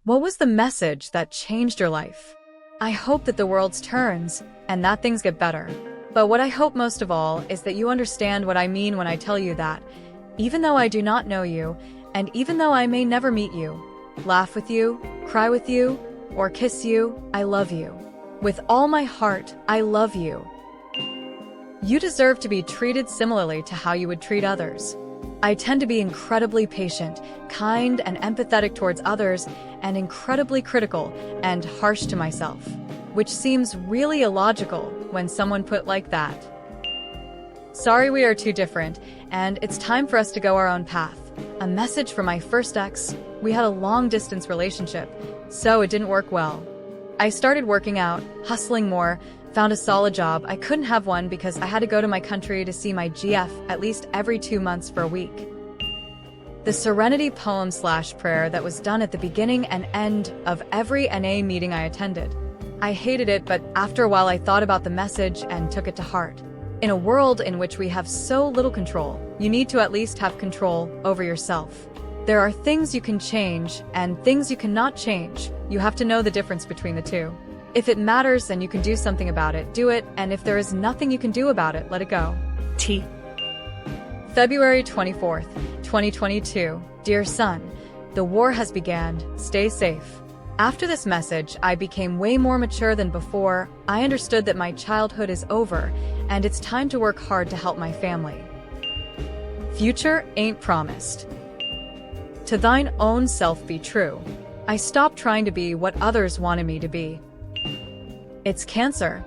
What was the message that changed your life? I hope that the world turns and that things get better. But what I hope most of all is that you understand what I mean when I tell you that, even though I do not know you, and even though I may never meet you, laugh with you, cry with you, or kiss you, I love you. With all my heart, I love you. You deserve to be treated similarly to how you would treat others. I tend to be incredibly patient, kind, and empathetic towards others, and incredibly critical and harsh to myself, which seems really illogical when someone put like that. Sorry, we are too different, and it's time for us to go our own path. A message from my first ex. We had a long-distance relationship, so it didn't work well. I started working out, hustling more, found a solid job. I couldn't have one because I had to go to my country to see my GF at least every 2 months for a week. The serenity poem/prayer that was done at the beginning and end of every NA meeting I attended. I hated it, but after a while I thought about the message and took it to heart. In a world in which we have so little control, you need to at least have control over yourself. There are things you can change and things you cannot change. You have to know the difference between the two. If it matters and you can do something about it, do it, and if there is nothing you can do about it, let it go. T. February 24th, 2022. Dear son, the war has begun. Stay safe. After this message, I became way more mature than before. I understood that my childhood is over, and it's time to work hard to help my family. Future ain't promised. To thine own self be true. I stopped trying to be what others wanted me to be. It's cancer.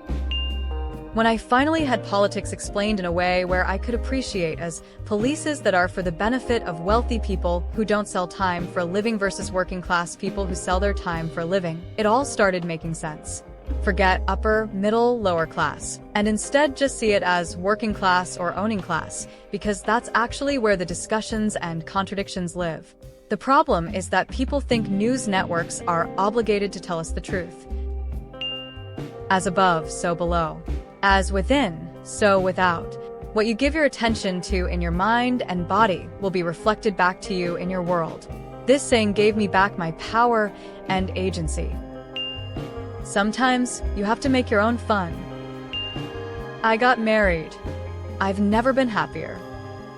When I finally had politics explained in a way where I could appreciate as policies that are for the benefit of wealthy people who don't sell time for a living versus working class people who sell their time for a living, it all started making sense. Forget upper, middle, lower class, and instead just see it as working class or owning class, because that's actually where the discussions and contradictions live. The problem is that people think news networks are obligated to tell us the truth. As above, so below. As within, so without. What you give your attention to in your mind and body will be reflected back to you in your world. This saying gave me back my power and agency. Sometimes you have to make your own fun. I got married. I've never been happier.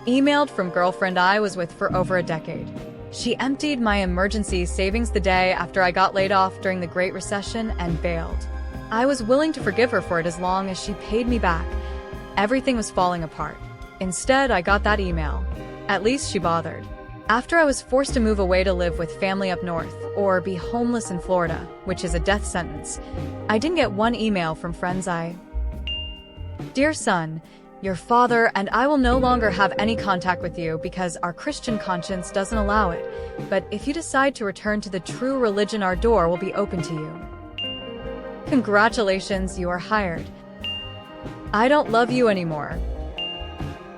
Emailed from girlfriend I was with for over a decade. She emptied my emergency savings the day after I got laid off during the Great Recession and bailed. I was willing to forgive her for it as long as she paid me back. Everything was falling apart. Instead, I got that email. At least she bothered. After I was forced to move away to live with family up north, or be homeless in Florida, which is a death sentence, I didn't get one email from friends Dear son, your father and I will no longer have any contact with you because our Christian conscience doesn't allow it. But if you decide to return to the true religion, our door will be open to you. Congratulations, you are hired. I don't love you anymore.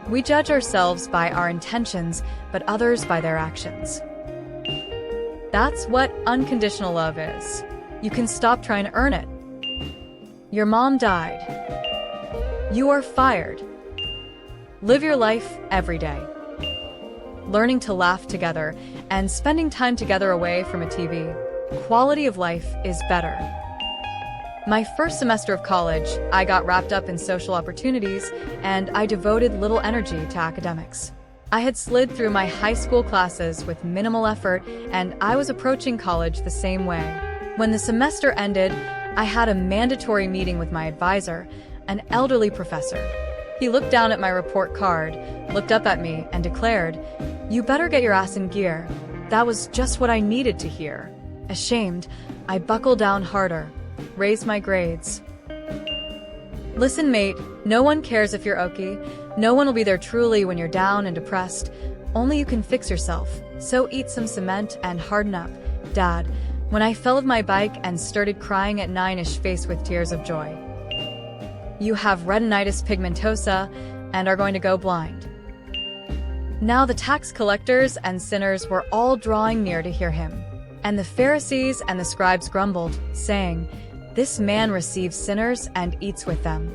We judge ourselves by our intentions, but others by their actions. That's what unconditional love is. You can stop trying to earn it. Your mom died. You are fired. Live your life every day. Learning to laugh together and spending time together away from a TV. Quality of life is better. My first semester of college, I got wrapped up in social opportunities, and I devoted little energy to academics. I had slid through my high school classes with minimal effort, and I was approaching college the same way. When the semester ended, I had a mandatory meeting with my advisor, an elderly professor. He looked down at my report card, looked up at me, and declared, "You better get your ass in gear." That was just what I needed to hear. Ashamed, I buckled down harder. Raise my grades. Listen, mate, no one cares if you're okay. No one will be there truly when you're down and depressed. Only you can fix yourself. So eat some cement and harden up. Dad, when I fell off my bike and started crying at 9ish faced with tears of joy. You have retinitis pigmentosa and are going to go blind. Now the tax collectors and sinners were all drawing near to hear him. And the Pharisees and the scribes grumbled, saying, "This man receives sinners and eats with them."